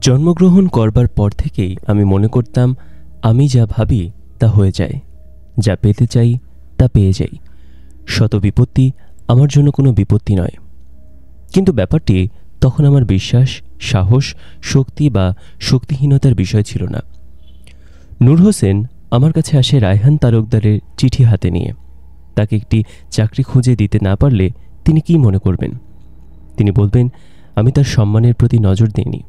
জন্মগ্রহণ করবার পর থেকেই আমি মনে করতাম আমি যা ভাবি তা হয়ে যায়, যা পেতে চাই তা পেয়ে যাই। শত বিপত্তি আমার জন্য কোনো বিপত্তি নয়। কিন্তু ব্যাপারটি তখন আমার বিশ্বাস, সাহস, শক্তি বা শক্তিহীনতার বিষয় ছিল না। নূর হোসেন আমার কাছে আসে রায়হান তালুকদারের চিঠি হাতে নিয়ে। তাকে একটি চাকরি খুঁজে দিতে না পারলে তিনি কি মনে করবেন? তিনি বলবেন আমি তার সম্মানের প্রতি নজর দিইনি,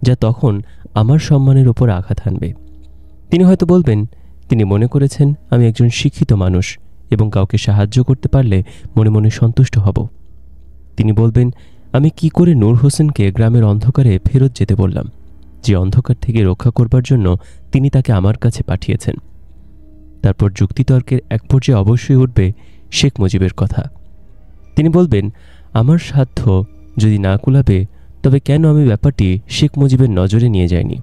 যা তখন আমার সম্মানের ওপর আঘাত হানবে। তিনি হয়তো বলবেন তিনি মনে করেছেন আমি একজন শিক্ষিত মানুষ এবং কাউকে সাহায্য করতে পারলে মনে মনে সন্তুষ্ট হব। তিনি বলবেন আমি কি করে নূর হোসেনকে গ্রামের অন্ধকারে ফেরত যেতে বললাম, যে অন্ধকার থেকে রক্ষা করবার জন্য তিনি তাকে আমার কাছে পাঠিয়েছেন। তারপর যুক্তিতর্কের এক পর্যায়ে অবশ্যই উঠবে শেখ মুজিবের কথা। তিনি বলবেন আমার সাধ্য যদি না কুলাবে তবে কেন আমি ব্যাপারটি শেখ মুজিবের নজরে নিয়ে যাইনি।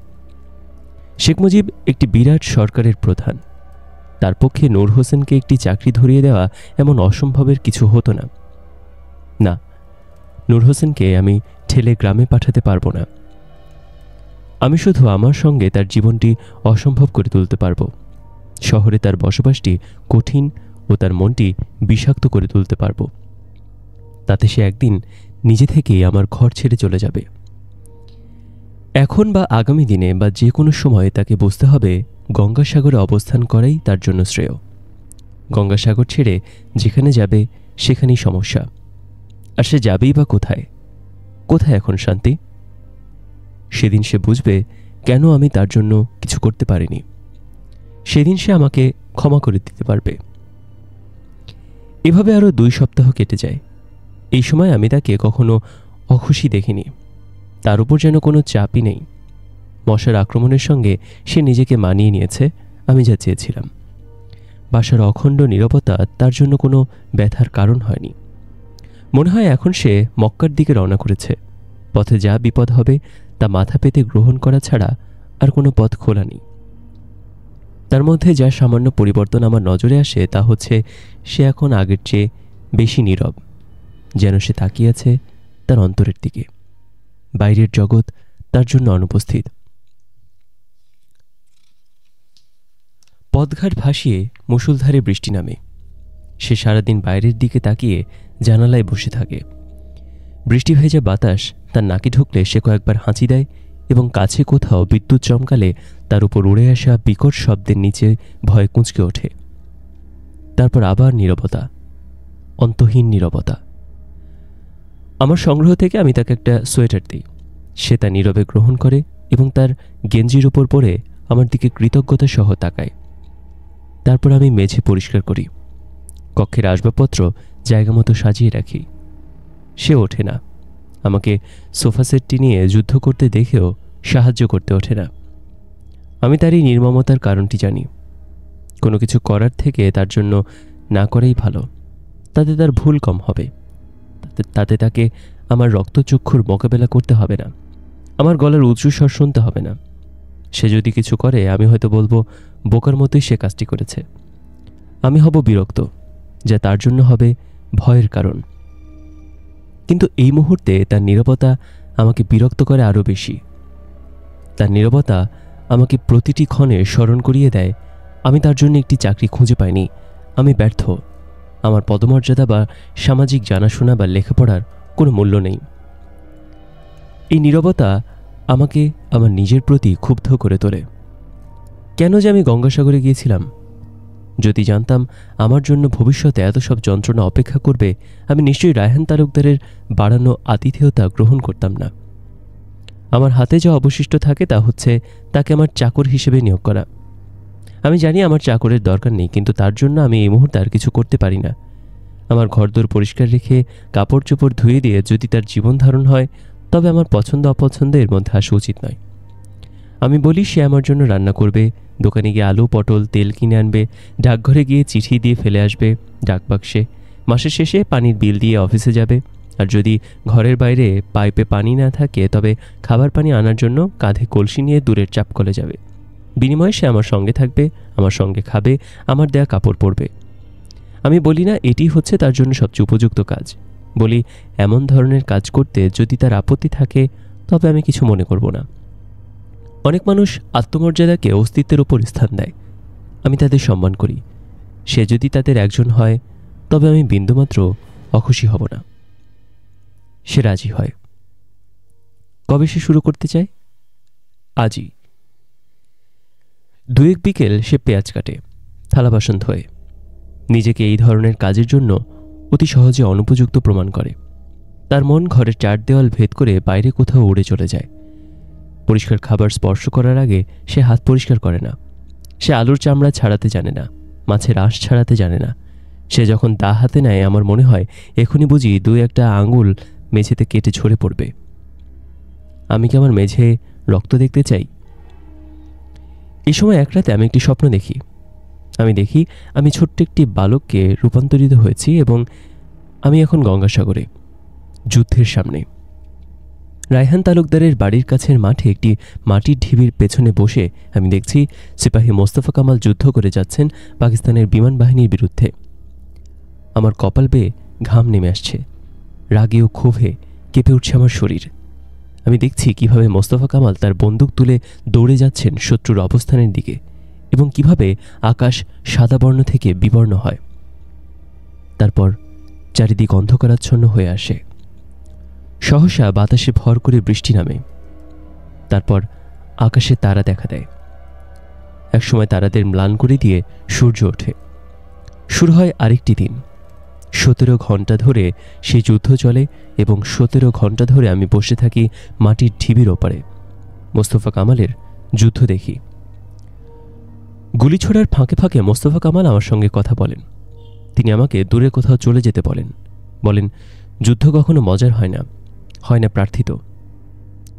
শেখ মুজিব একটি বিরাট সরকারের প্রধান। তার পক্ষে নূর হোসেনকে একটি চাকরি ধরিয়ে দেওয়া এমন অসম্ভবের কিছু হতো না। না, নূর হোসেনকে আমি ঠেলে গ্রামে পাঠাতে পারবো না। আমি শুধু আমার সঙ্গে তার জীবনটি অসম্ভব করে তুলতে পারবো। শহরে তার বসবাসটি কঠিন ও তার মনটি বিষাক্ত করে তুলতে পারবো। তাতে সে একদিন নিজে থেকেই আমার ঘর ছেড়ে চলে যাবে। এখন বা আগামী দিনে বা যে কোনো সময় তাকে বুঝতে হবে গঙ্গাসাগরে অবস্থান করাই তার জন্য শ্রেয়। গঙ্গাসাগর ছেড়ে যেখানে যাবে সেখানেই সমস্যা। আর সে যাবেই বা কোথায়? কোথায় এখন শান্তি? সেদিন সে বুঝবে কেন আমি তার জন্য কিছু করতে পারিনি। সেদিন সে আমাকে ক্ষমা করে দিতে পারবে। এভাবে আরও 2 সপ্তাহ কেটে যায়। এই সময় আমি তাকে কখনো অখুশি দেখিনি। তার উপর যেন কোনো চাপই নেই। মশার আক্রমণের সঙ্গে সে নিজেকে মানিয়ে নিয়েছে, আমি যা চেয়েছিলাম। বাসার অখণ্ড নীরবতা তার জন্য কোনো ব্যথার কারণ হয়নি। মনে হয় এখন সে মক্কার দিকে রওনা করেছে। পথে যা বিপদ হবে তা মাথা পেতে গ্রহণ করা ছাড়া আর কোনো পথ খোলা নেই। তার মধ্যে যা সামান্য পরিবর্তন আমার নজরে আসে তা হচ্ছে সে এখন আগের চেয়ে বেশি নীরব, যেন সে তাকিয়ে আছে তার অন্তরের দিকে। বাইরের জগৎ তার জন্য অনুপস্থিত। পথঘাট ভাসিয়ে মুষলধারে বৃষ্টি নামে। সে সারাদিন বাইরের দিকে তাকিয়ে জানালায় বসে থাকে। বৃষ্টি ভেজা বাতাস তার নাকে ঢুকলে সে কয়েকবার হাঁচি দেয় এবং কাছে কোথাও বিদ্যুৎ চমকালে তার উপর উড়ে আসা বিকট শব্দের নিচে ভয়ে কুঁচকে ওঠে। তারপর আবার নীরবতা, অন্তহীন নীরবতা। আমার সংগ্রহ থেকে আমি তাকে একটা সোয়েটার দিই। সে তা নীরবে গ্রহণ করে এবং তার গেঞ্জির উপর পরে আমার দিকে কৃতজ্ঞতা সহ তাকায়। তারপর আমি মেঝে পরিষ্কার করি, কক্ষের আসবাবপত্র জায়গা মতো সাজিয়ে রাখি। সে ওঠে না। আমাকে সোফা সেটটি নিয়ে যুদ্ধ করতে দেখেও সাহায্য করতে ওঠে না। আমি তার এই নির্মমতার কারণটি জানি। কোনো কিছু করার থেকে তার জন্য না করাই ভালো। তাতে তার ভুল কম হবে। তাতে তাকে আমার রক্তচক্ষুর মোকাবেলা করতে হবে না। আমার গলার উচ্চস্বর শুনতে হবে না। সে যদি কিছু করে আমি হয়তো বলবো বোকার মতোই সে কাজটি করেছে। আমি হব বিরক্ত, যা তার জন্য হবে ভয়ের কারণ। কিন্তু এই মুহূর্তে তার নীরবতা আমাকে বিরক্ত করে আরও বেশি। তার নীরবতা আমাকে প্রতিটি ক্ষণে স্মরণ করিয়ে দেয় আমি তার জন্য একটি চাকরি খুঁজে পাইনি। আমি ব্যর্থ। আমার পদমর্যাদা বা সামাজিক জানাশোনা বা লেখাপড়ার কোনো মূল্য নেই। এই নীরবতা আমাকে আমার নিজের প্রতি ক্ষুব্ধ করে তোলে। কেন যে আমি গঙ্গাসাগরে গিয়েছিলাম? যদি জানতাম আমার জন্য ভবিষ্যতে এত সব যন্ত্রণা অপেক্ষা করবে, আমি নিশ্চয়ই রায়হান তালুকদারের বাড়ানো আতিথেয়তা গ্রহণ করতাম না। আমার হাতে যা অবশিষ্ট থাকে তা হচ্ছে তাকে আমার চাকর হিসেবে নিয়োগ করা। আমি জানি আমার চাকরের দরকার নেই, কিন্তু তার জন্য আমি এই মুহূর্তে আর কিছু করতে পারি না। আমার ঘরদোর পরিষ্কার রেখে কাপড় চোপড় ধুয়ে দিয়ে যদি তার জীবন ধারণ হয়, তবে আমার পছন্দ অপছন্দ এর মধ্যে আসা উচিত নয়। আমি বলি সে আমার জন্য রান্না করবে, দোকানে গিয়ে আলু পটল তেল কিনে আনবে, ডাকঘরে গিয়ে চিঠি দিয়ে ফেলে আসবে ডাকবাক্সে, মাসের শেষে পানির বিল দিয়ে অফিসে যাবে। আর যদি ঘরের বাইরে পাইপে পানি না থাকে তবে খাবার পানি আনার জন্য কাঁধে কলসি নিয়ে দূরের চাপকলে যাবে। বিনিময়ে সে আমার সঙ্গে থাকবে, আমার সঙ্গে খাবে, আমার দেয়া কাপড় পরবে। আমি বলি না এটি হচ্ছে তার জন্য সবচেয়ে উপযুক্ত কাজ। বলি এমন ধরনের কাজ করতে যদি তার আপত্তি থাকে তবে আমি কিছু মনে করব না। অনেক মানুষ আত্মমর্যাদাকে অস্তিত্বের ওপর স্থান দেয়। আমি তাদের সম্মান করি। সে যদি তাদের একজন হয় তবে আমি বিন্দুমাত্র অখুশি হব না। সে রাজি হয়। কবে সে শুরু করতে চায়? আজই। 2-1 বিকেল সে পেঁয়াজ কাটে, থালা বাসন ধোয়, নিজেকে এই ধরনের কাজের জন্য অতি সহজে অনুপযুক্ত প্রমাণ করে। তার মন ঘরের 4 দেওয়াল ভেদ করে বাইরে কোথাও উড়ে চলে যায়। পরিষ্কার খাবার স্পর্শ করার আগে সে হাত পরিষ্কার করে না। সে আলুর চামড়া ছাড়াতে জানে না, মাছের আঁশ ছাড়াতে জানে না। সে যখন দা হাতে নেয় আমার মনে হয় এখনই বুঝি 2-1টা আঙুল মেঝেতে কেটে ঝরে পড়বে। আমি কি আমার মেঝে রক্ত দেখতে চাই? এই সময় এক রাতে আমি একটি স্বপ্ন দেখি। আমি দেখি আমি ছোট্ট একটি বালককে রূপান্তরিত হয়েছি এবং আমি এখন গঙ্গাসাগরে, যুদ্ধের সামনে। রায়হান তালুকদারের বাড়ির কাছের মাঠে একটি মাটির ঢিবির পেছনে বসে আমি দেখছি সিপাহী মোস্তফা কামাল যুদ্ধ করে যাচ্ছেন পাকিস্তানের বিমান বাহিনীর বিরুদ্ধে। আমার কপাল বেয়ে ঘাম নেমে আসছে। রাগে ও ক্ষোভে কেঁপে উঠছে আমার শরীর। আমি দেখছি কিভাবে মোস্তফা কামাল তার বন্দুক তুলে দৌড়ে যাচ্ছেন শত্রুর অবস্থানের দিকে এবং কিভাবে আকাশ সাদা বর্ণ থেকে বিবর্ণ হয়। তারপর চারিদিক অন্ধকারাচ্ছন্ন হয়ে আসে। সহসা বাতাসে ভর করে বৃষ্টি নামে। তারপর আকাশে তারা দেখা দেয়। একসময় তারাদের ম্লান করে দিয়ে সূর্য ওঠে। শুরু হয় আরেকটি দিন। 17 ঘন্টা ধরে সেই যুদ্ধ চলে এবং 17 ঘন্টা ধরে আমি বসে থাকি মাটির ঢিবির ওপারে। মোস্তফা কামালের যুদ্ধ দেখি। গুলি ছোড়ার ফাঁকে ফাঁকে মোস্তফা কামাল আমার সঙ্গে কথা বলেন। তিনি আমাকে দূরে কোথাও চলে যেতে বলেন। বলেন, যুদ্ধ কখনো মজার হয় না, হয় না প্রার্থিত।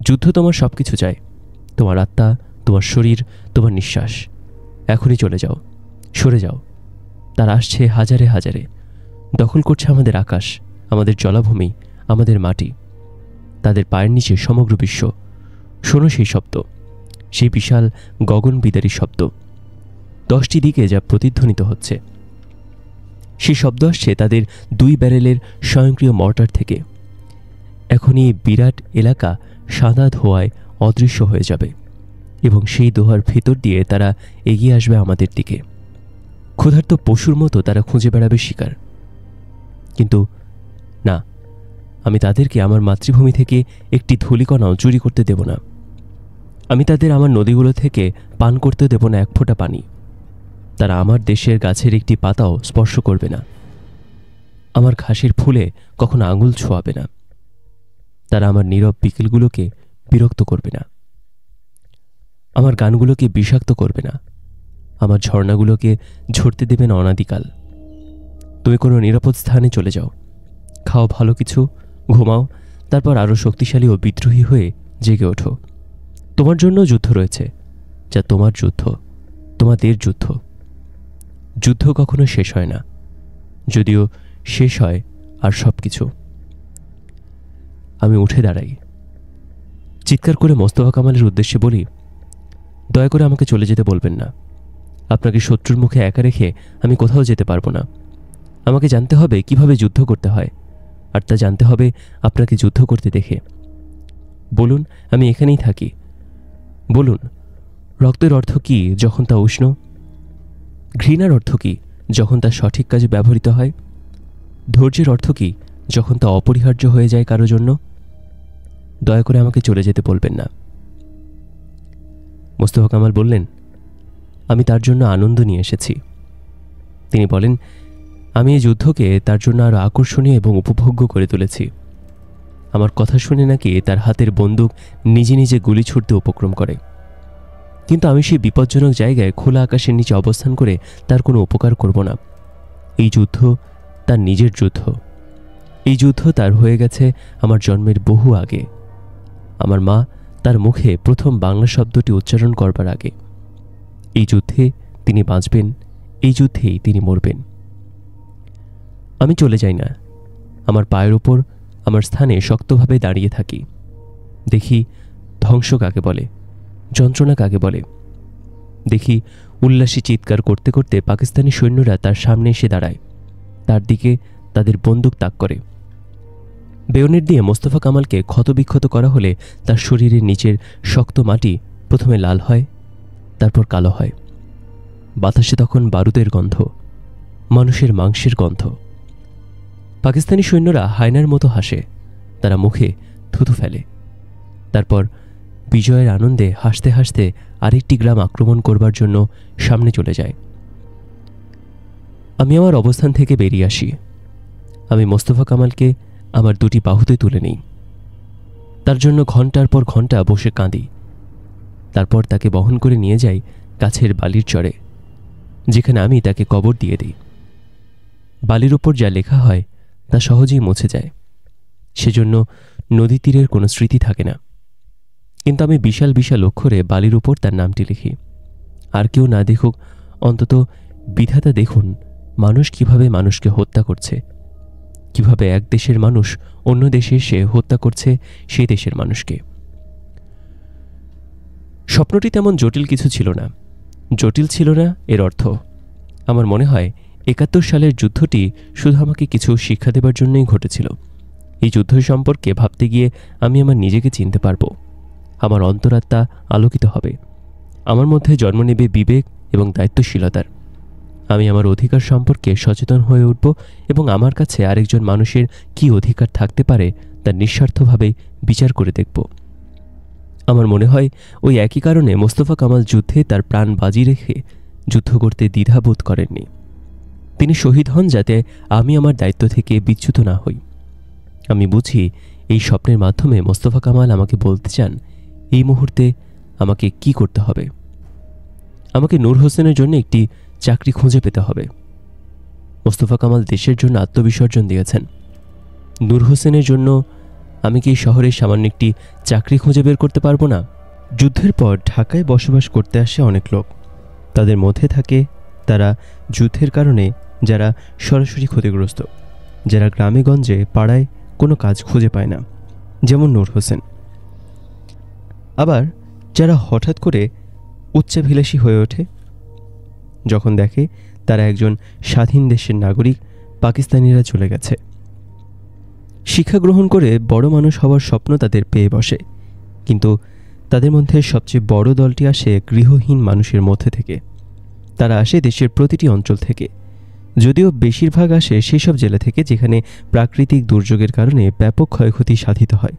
যুদ্ধ তোমার সব কিছু চায়, তোমার আত্মা, তোমার শরীর, তোমার নিঃশ্বাস। এখনই চলে যাও, সরে যাও। তারা আসছে হাজারে হাজারে, দখল করছে আমাদের আকাশ, আমাদের জলাভূমি, আমাদের মাটি। তাদের পায়ের নিচে সমগ্র বিশ্ব। শোনো সেই শব্দ, সেই বিশাল গগন বিদারী শব্দ। 10টি দিকে যা প্রতিধ্বনিত হচ্ছে। সেই শব্দ আসছে তাদের 2 ব্যারেলের স্বয়ংক্রিয় মর্টার থেকে। এখনই এই বিরাট এলাকা সাদা ধোঁয়ায় অদৃশ্য হয়ে যাবে এবং সেই দোহার ভেতর দিয়ে তারা এগিয়ে আসবে আমাদের দিকে। ক্ষুধার্ত পশুর মতো তারা খুঁজে বেড়াবে শিকার। কিন্তু না, আমি তাদেরকে আমার মাতৃভূমি থেকে একটি ধূলিকণাও চুরি করতে দেব না। আমি তাদের আমার নদীগুলো থেকে পান করতে দেব না এক ফোঁটা পানি। তারা আমার দেশের গাছের একটি পাতাও স্পর্শ করবে না। আমার ঘাসের ফুলে কখনো আঙুল ছোঁয়াবে না। তারা আমার নীরব বিকেলগুলোকে বিরক্ত করবে না। আমার গানগুলোকে বিষাক্ত করবে না। আমার ঝর্ণাগুলোকে ঝরতে দেবে না অনাদিকাল। তুমি কোনো নিরাপদ স্থানে চলে যাও, খাও ভালো কিছু, ঘুমাও, তারপর আরও শক্তিশালী ও বিদ্রোহী হয়ে জেগে ওঠো। তোমার জন্য যুদ্ধ রয়েছে, যা তোমার যুদ্ধ, তোমাদের যুদ্ধ। যুদ্ধ কখনো শেষ হয় না, যদিও শেষ হয় আর সব কিছু। আমি উঠে দাঁড়াই, চিৎকার করে মোস্তফা কামালের উদ্দেশ্যে বলি, দয়া করে আমাকে চলে যেতে বলবেন না। আপনাকে শত্রুর মুখে একা রেখে আমি কোথাও যেতে পারবো না। আমাকে জানতে হবে কিভাবে যুদ্ধ করতে হয়, আর তা জানতে হবে আপনাকে যুদ্ধ করতে দেখে। বলুন, আমি এখানেই থাকি। বলুন, রক্তের অর্থ কী যখন তা উষ্ণ? ঘৃণার অর্থ কী যখন তা সঠিক কাজে ব্যবহৃত হয়? ধৈর্যের অর্থ কী যখন তা অপরিহার্য হয়ে যায় কারো জন্য? দয়া করে আমাকে চলে যেতে বলবেন না। মোস্তফা কামাল বললেন, আমি তার জন্য আনন্দ নিয়ে এসেছি। তিনি বলেন, আমি এই যুদ্ধকে তার জন্য আরও আকর্ষণীয় এবং উপভোগ্য করে তুলেছি। আমার কথা শুনে নাকি তার হাতের বন্দুক নিজে নিজে গুলি ছুড়তে উপক্রম করে। কিন্তু আমি সেই বিপজ্জনক জায়গায় খোলা আকাশের নিচে অবস্থান করে তার কোনো উপকার করব না। এই যুদ্ধ তার নিজের যুদ্ধ। এই যুদ্ধ তার হয়ে গেছে আমার জন্মের বহু আগে, আমার মা তার মুখে প্রথম বাংলা শব্দটি উচ্চারণ করবার আগে। এই যুদ্ধে তিনি বাঁচবেন, এই যুদ্ধেই তিনি মরবেন। আমি চলে যাই না। আমার পায়ের ওপর আমার স্থানে শক্তভাবে দাঁড়িয়ে থাকি। দেখি ধ্বংস কাকে বলে, যন্ত্রণা কাকে বলে। দেখি উল্লাসী চিৎকার করতে করতে পাকিস্তানি সৈন্যরা তার সামনে এসে দাঁড়ায়, তার দিকে তাদের বন্দুক তাক করে। বেয়নেট দিয়ে মোস্তফা কামালকে ক্ষতবিক্ষত করা হলে তার শরীরের নিচের শক্ত মাটি প্রথমে লাল হয়, তারপর কালো হয়। বাতাসে তখন বারুদের গন্ধ, মানুষের মাংসের গন্ধ। পাকিস্তানি সৈন্যরা হায়নার মতো হাসে, তারা মুখে থুথু ফেলে। তারপর বিজয়ের আনন্দে হাসতে হাসতে আরেকটি গ্রাম আক্রমণ করবার জন্য সামনে চলে যায়। আমি আমার অবস্থান থেকে বেরিয়ে আসি। আমি মোস্তফা কামালকে আমার দুটি বাহুতে তুলে নিই। তার জন্য ঘন্টার পর ঘন্টা বসে কাঁদি। তারপর তাকে বহন করে নিয়ে যাই কাছের বালির চরে, যেখানে আমি তাকে কবর দিয়ে দিই। বালির ওপর যা লেখা হয় তা সহজেই মুছে যায়, সেজন্য নদী তীরের কোনো স্মৃতি থাকে না। কিন্তু আমি বিশাল বিশাল অক্ষরে বালির উপর তার নামটি লিখি। আর কেউ না দেখুক, অন্তত বিধাতা দেখুন মানুষ কিভাবে মানুষকে হত্যা করছে, কিভাবে এক দেশের মানুষ অন্য দেশে এসে হত্যা করছে সেই দেশের মানুষকে। স্বপ্নটি তেমন জটিল কিছু ছিল না। জটিল ছিল না এর অর্থ, আমার মনে হয় ৭১ সালের যুদ্ধটি শুধু আমাকে কিছু শিক্ষা দেবার জন্যই ঘটেছিল। এই যুদ্ধ সম্পর্কে ভাবতে গিয়ে আমি আমার নিজেকে চিনতে পারব, আমার অন্তরাত্মা আলোকিত হবে, আমার মধ্যে জন্ম নেবে বিবেক এবং দায়িত্বশীলতার। আমি আমার অধিকার সম্পর্কে সচেতন হয়ে উঠব এবং আমার কাছে আরেকজন মানুষের কি অধিকার থাকতে পারে তা নিঃস্বার্থভাবে বিচার করে দেখব। আমার মনে হয় ওই একই কারণে মোস্তফা কামাল যুদ্ধে তার প্রাণ বাজি রেখে যুদ্ধ করতে দ্বিধাবোধ করেননি। তিনি শহীদ হন যাতে আমি আমার দায়িত্ব থেকে বিচ্যুত না হই। আমি বুঝি এই স্বপ্নের মাধ্যমে মোস্তফা কামাল আমাকে বলতে চান এই মুহূর্তে আমাকে কি করতে হবে। আমাকে নূর হোসেনের জন্য একটি চাকরি খুঁজে পেতে হবে। মোস্তফা কামাল দেশের জন্য আত্মবিসর্জন দিয়েছেন। নূর হোসেনের জন্য আমি কি শহরে সামান্য একটি চাকরি খুঁজে বের করতে পারবো না? যুদ্ধের পর ঢাকায় বসবাস করতে আসে অনেক লোক। তাদের মধ্যে থাকে তারা যুদ্ধের কারণে যারা সরাসরি ক্ষতিগ্রস্ত, যারা গ্রামে গঞ্জে পাড়ায় কোনো কাজ খুঁজে পায় না, যেমন নূর হোসেন। আবার যারা হঠাৎ করে উচ্চাভিলাষী হয়ে ওঠে যখন দেখে তারা একজন স্বাধীন দেশের নাগরিক, পাকিস্তানিরা চলে গেছে। শিক্ষা গ্রহণ করে বড় মানুষ হওয়ার স্বপ্ন তাদের পেয়ে বসে, কিন্তু তাদের মধ্যে সবচেয়ে বড় দলটি আসে গৃহহীন মানুষের মধ্যে থেকে। তারা আসে দেশের প্রতিটি অঞ্চল থেকে, যদিও বেশিরভাগ আসে সেসব জেলা থেকে যেখানে প্রাকৃতিক দুর্যোগের কারণে ব্যাপক ক্ষয়ক্ষতি সাধিত হয়।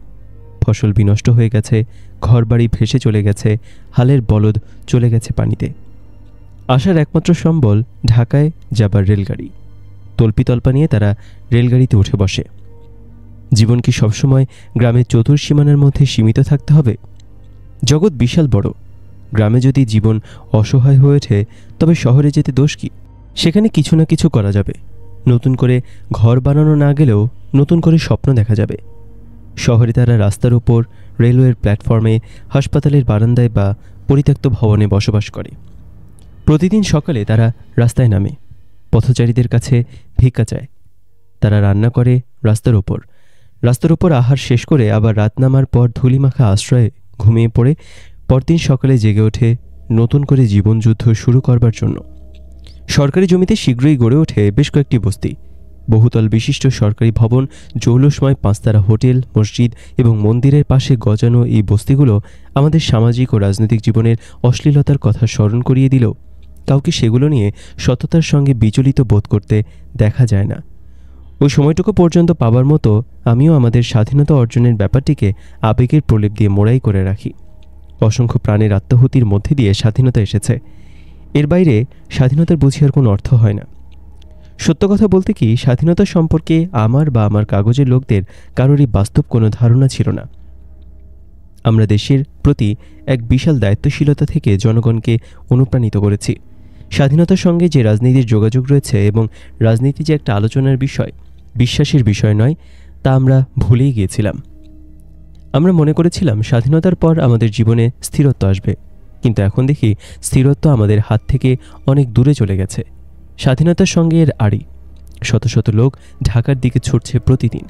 ফসল বিনষ্ট হয়ে গেছে, ঘরবাড়ি ভেসে চলে গেছে, হালের বলদ চলে গেছে পানিতে। আসার একমাত্র সম্বল ঢাকায় যাবার রেলগাড়ি। তল্পিতল্পা নিয়ে তারা রেলগাড়িতে উঠে বসে। জীবন কি সবসময় গ্রামের চতুর্সীমানার মধ্যে সীমিত থাকতে হবে? জগৎ বিশাল বড়। গ্রামে যদি জীবন অসহায় হয়ে ওঠে তবে শহরে যেতে দোষ কি? সেখানে কিছু না কিছু করা যাবে। নতুন করে ঘর বানানো না গেলেও নতুন করে স্বপ্ন দেখা যাবে। শহরে তারা রাস্তার উপর, রেলওয়ের প্ল্যাটফর্মে, হাসপাতালের বারান্দায় বা পরিত্যক্ত ভবনে বসবাস করে। প্রতিদিন সকালে তারা রাস্তায় নামে, পথচারীদের কাছে ভিক্ষা চায়। তারা রান্না করে রাস্তার উপর আহার শেষ করে আবার রাত নামার পর ধুলিমাখা আশ্রয়ে ঘুমিয়ে পড়ে পরদিন সকালে জেগে ওঠে নতুন করে জীবনযুদ্ধ শুরু করবার জন্য। সরকারি জমিতে শীঘ্রই গড়ে ওঠে বেশ কয়েকটি বস্তি। বহুতল বিশিষ্ট সরকারি ভবন, জৌলসময় পাঁচতারা হোটেল, মসজিদ এবং মন্দিরের পাশে গজানো এই বস্তিগুলো আমাদের সামাজিক ও রাজনৈতিক জীবনের অশ্লীলতার কথা স্মরণ করিয়ে দিলেও কাউকে সেগুলো নিয়ে সততার সঙ্গে বিচলিত বোধ করতে দেখা যায় না। ওই সময়টুকু পর্যন্ত পাবার মতো আমিও আমাদের স্বাধীনতা অর্জনের ব্যাপারটিকে আবেগের প্রলেপ দিয়ে মোড়াই করে রাখি। অসংখ্য প্রাণের আত্মাহুতির মধ্যে দিয়ে স্বাধীনতা এসেছে। এর বাইরে স্বাধীনতার বুঝি আর কোনো অর্থ হয় না। সত্য কথা বলতে কি, স্বাধীনতা সম্পর্কে আমার বা আমার কাগজের লোকদের কারোরই বাস্তব কোনো ধারণা ছিল না। আমরা দেশের প্রতি এক বিশাল দায়িত্বশীলতা থেকে জনগণকে অনুপ্রাণিত করেছি। স্বাধীনতার সঙ্গে যে রাজনীতির যোগাযোগ রয়েছে এবং রাজনীতি যে একটা আলোচনার বিষয়, বিশ্বাসের বিষয় নয়, তা আমরা ভুলেই গিয়েছিলাম। আমরা মনে করেছিলাম স্বাধীনতার পর আমাদের জীবনে স্থিরত্ব আসবে, কিন্তু এখন দেখি স্থিরত্ব আমাদের হাত থেকে অনেক দূরে চলে গেছে। স্বাধীনতার সঙ্গে এর আড়ি। শত শত লোক ঢাকার দিকে ছুটছে প্রতিদিন।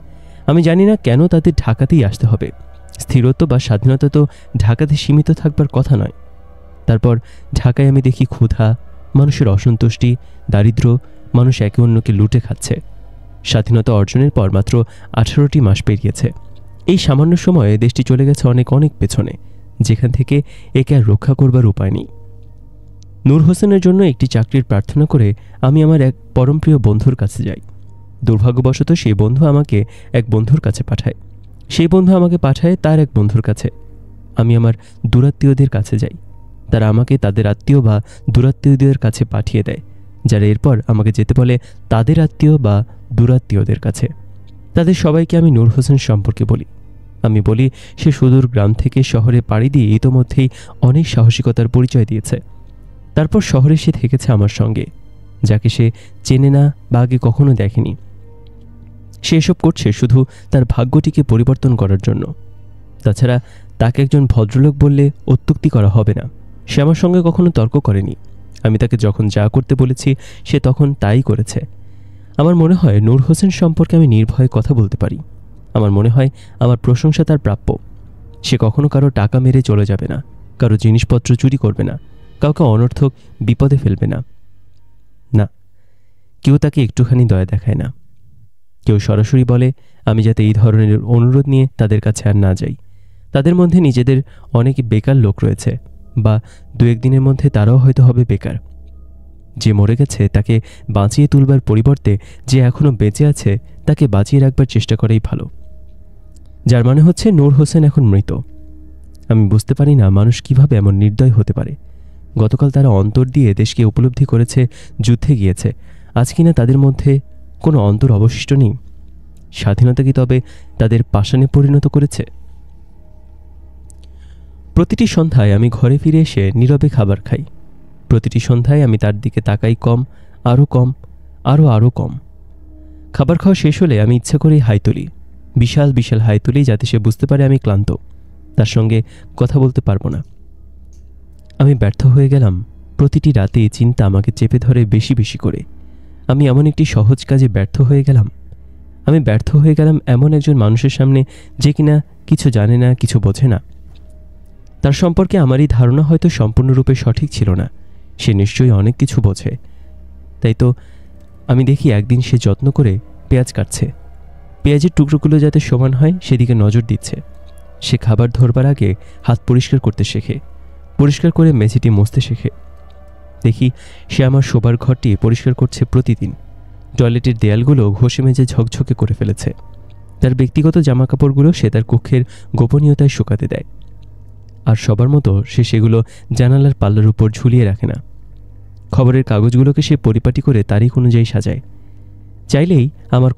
আমি জানি না কেন তাদের ঢাকাতেই আসতে হবে। স্থিরত্ব বা স্বাধীনতা তো ঢাকাতে সীমিত থাকবার কথা নয়। তারপর ঢাকায় আমি দেখি ক্ষুধা, মানুষের অসন্তুষ্টি, দারিদ্র্য, মানুষ একে অন্যকে লুটে খাচ্ছে। স্বাধীনতা অর্জনের পর মাত্র 18টি মাস পেরিয়েছে। এই সামান্য সময়ে দেশটি চলে গেছে অনেক পেছনে। যেখান থেকে একে আর রক্ষা করবার উপায় নেই। নূর হোসেনের জন্য একটি চাকরির প্রার্থনা করে আমি আমার এক পরমপ্রিয় বন্ধুর কাছে যাই। দুর্ভাগ্যবশত সেই বন্ধু আমাকে এক বন্ধুর কাছে পাঠায়, সেই বন্ধু আমাকে পাঠায় তার এক বন্ধুর কাছে। আমি আমার দূরাত্মীয়দের কাছে যাই, তারা আমাকে তাদের আত্মীয় বা দূরাত্মীয়দের কাছে পাঠিয়ে দেয়, যারা এরপর আমাকে যেতে বলে তাদের আত্মীয় বা দূরাত্মীয়দের কাছে। তাদের সবাইকে আমি নূর হোসেন সম্পর্কে বলি। আমি বলি সে সুদূর গ্রাম থেকে শহরে পাড়ি দিয়ে ইতোমধ্যেই অনেক সাহসিকতার পরিচয় দিয়েছে। তারপর শহরে সে থেকেছে আমার সঙ্গে, যাকে সে চেনে না বা আগে কখনো দেখেনি। সে এসব করছে শুধু তার ভাগ্যটিকে পরিবর্তন করার জন্য। তাছাড়া তাকে একজন ভদ্রলোক বললে অত্যুক্তি করা হবে না। সে আমার সঙ্গে কখনো তর্ক করেনি। আমি তাকে যখন যা করতে বলেছি সে তখন তাই করেছে। আমার মনে হয় নূর হোসেন সম্পর্কে আমি নির্ভয়ে কথা বলতে পারি। আমার মনে হয় আমার প্রশংসা তার প্রাপ্য। সে কখনো কারো টাকা মেরে চলে যাবে না, কারো জিনিসপত্র চুরি করবে না, কাউকে অনর্থক বিপদে ফেলবে না। না, কেউ তাকে একটুখানি দয়া দেখায় না। কেউ সরাসরি বলে আমি যাতে এই ধরনের অনুরোধ নিয়ে তাদের কাছে আর না যাই। তাদের মধ্যে নিজেদের অনেক বেকার লোক রয়েছে, বা দু একদিনের মধ্যে তারাও হয়তো হবে বেকার। যে মরে গেছে তাকে বাঁচিয়ে তুলবার পরিবর্তে যে এখনও বেঁচে আছে তাকে বাঁচিয়ে রাখবার চেষ্টা করাই ভালো। যার মানে হচ্ছে নূর হোসেন এখন মৃত। আমি বুঝতে পারি না মানুষ কিভাবে এমন নির্দয় হতে পারে। গতকাল তারা অন্তর দিয়ে দেশকে উপলব্ধি করেছে, যুদ্ধে গিয়েছে। আজ কিনা তাদের মধ্যে কোনো অন্তর অবশিষ্ট নেই। স্বাধীনতা কি তবে তাদের পাষাণে পরিণত করেছে? প্রতিটি সন্ধ্যায় আমি ঘরে ফিরে এসে নীরবে খাবার খাই। প্রতিটি সন্ধ্যায় আমি তার দিকে তাকাই, কম, আরও কম, আরও কম। খাবার খাওয়া শেষ হলে আমি ইচ্ছা করেই হাই তুলি, বিশাল বিশাল হাই তুলি, যাতে সে বুঝতে পারে আমি ক্লান্ত, তার সঙ্গে কথা বলতে পারবো না। আমি ব্যর্থ হয়ে গেলাম। প্রতিটি রাতে চিন্তা আমাকে চেপে ধরে বেশি বেশি করে। আমি এমন একটি সহজ কাজে ব্যর্থ হয়ে গেলাম। আমি ব্যর্থ হয়ে গেলাম এমন একজন মানুষের সামনে যে কিনা কিছু জানে না, কিছু বোঝে না। তার সম্পর্কে আমার এই ধারণা হয়তো সম্পূর্ণরূপে সঠিক ছিল না। সে নিশ্চয়ই অনেক কিছু বোঝে। তাই তো আমি দেখি একদিন সে যত্ন করে পেঁয়াজ কাটছে। পেঁয়াজের টুকরোগুলো যাতে সমান হয় সেদিকে নজর দিচ্ছে। সে খাবার ধরবার আগে হাত পরিষ্কার করতে শেখে, পরিষ্কার করে মেঝেটি মুছতে শেখে। দেখি সে আমার শোবার ঘরটি পরিষ্কার করছে প্রতিদিন। টয়লেটের দেয়ালগুলো ঘষে মেজে ঝকঝকে করে ফেলেছে। তার ব্যক্তিগত জামাকাপড়গুলো সে তার কক্ষের গোপনীয়তায় শুকাতে দেয়। আর সবার মতো সে সেগুলো জানালার পাল্লার উপর ঝুলিয়ে রাখে না। খবরের কাগজগুলোকে সে পরিপাটি করে তারিখ অনুযায়ী সাজায়। চাইলেই আমার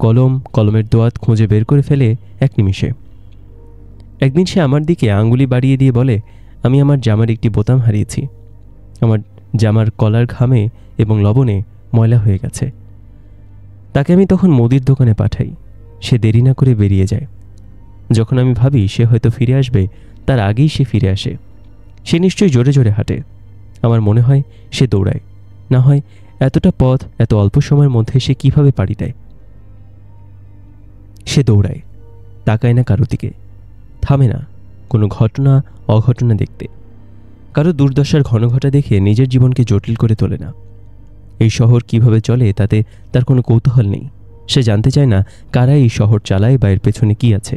কলমের দোয়াত খুঁজে বের করে ফেলে এক নিমিষে। একদিন সে আমার দিকে আঙ্গুলি বাড়িয়ে দিয়ে বলে আমি আমার জামার একটি বোতাম হারিয়েছি। আমার জামার কলার ঘামে এবং লবণে ময়লা হয়ে গেছে। তাকে আমি তখন মুদির দোকানে পাঠাই। সে দেরি না করে বেরিয়ে যায়। যখন আমি ভাবি সে হয়তো ফিরে আসবে, তার আগেই সে ফিরে আসে। সে নিশ্চয়ই জোরে জোরে হাঁটে। আমার মনে হয় সে দৌড়ায়। না হয় এতটা পথ এত অল্প সময়ের মধ্যে সে কিভাবে পাড়ি দেয়? সে দৌড়ায়, তাকায় না কারো দিকে, থামে না কোনো ঘটনা অঘটনা দেখতে, কারো দুর্দশার ঘনঘটা দেখে নিজের জীবনকে জটিল করে তোলে না। এই শহর কিভাবে চলে তাতে তার কোনো কৌতূহল নেই। সে জানতে চায় না কারা এই শহর চালায় বা এর পেছনে কি আছে।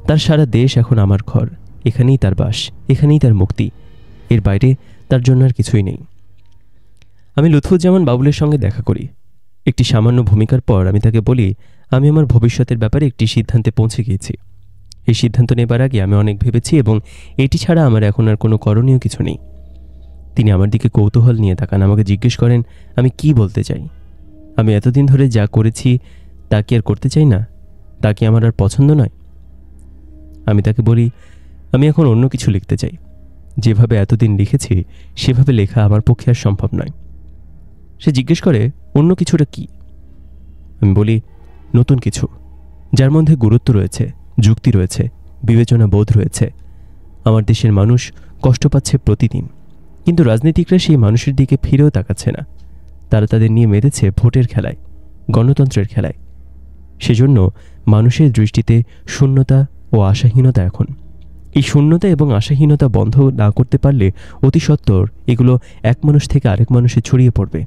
তার সারা দেশ এখন আমার ঘর, এখানেই তার বাস, এখানেই তার মুক্তি। এর বাইরে তার জন্য আর কিছুই নেই। আমি লুৎফুজ্জামান বাবুলের সঙ্গে দেখা করি। একটি সামান্য ভূমিকার পর আমি তাকে বলি আমি আমার ভবিষ্যতের ব্যাপারে একটি সিদ্ধান্তে পৌঁছে গিয়েছি। এই সিদ্ধান্ত নেবার আগে আমি অনেক ভেবেছি এবং এটি ছাড়া আমার এখন আর কোনো করণীয় কিছু নেই। তিনি আমার দিকে কৌতূহল নিয়ে তাকান, আমাকে জিজ্ঞেস করেন আমি কি বলতে চাই। আমি এতদিন ধরে যা করেছি তা কি আর করতে চাই না? তা কি আমার আর পছন্দ নয়? আমি তাকে বলি আমি এখন অন্য কিছু লিখতে চাই। যেভাবে এতদিন লিখেছি সেভাবে লেখা আমার পক্ষে আর সম্ভব নয়। সে জিজ্ঞেস করে অন্য কিছুটা কি? আমি বলি নতুন কিছু, যার মধ্যে গুরুত্ব রয়েছে, যুক্তি রয়েছে, বিবেচনা বোধ রয়েছে। আমার দেশের মানুষ কষ্ট পাচ্ছে প্রতিদিন, কিন্তু রাজনীতিকরা সেই মানুষের দিকে ফিরেও তাকাচ্ছে না। তারা তাদের নিয়ে মেতেছে ভোটের খেলায়, গণতন্ত্রের খেলায়। সেজন্য মানুষের দৃষ্টিতে শূন্যতা ও আশাহীনতা এখন। এই শূন্যতা এবং আশাহীনতা বন্ধ না করতে পারলে অতি সত্বর এগুলো এক মানুষ থেকে আরেক মানুষে ছড়িয়ে পড়বে।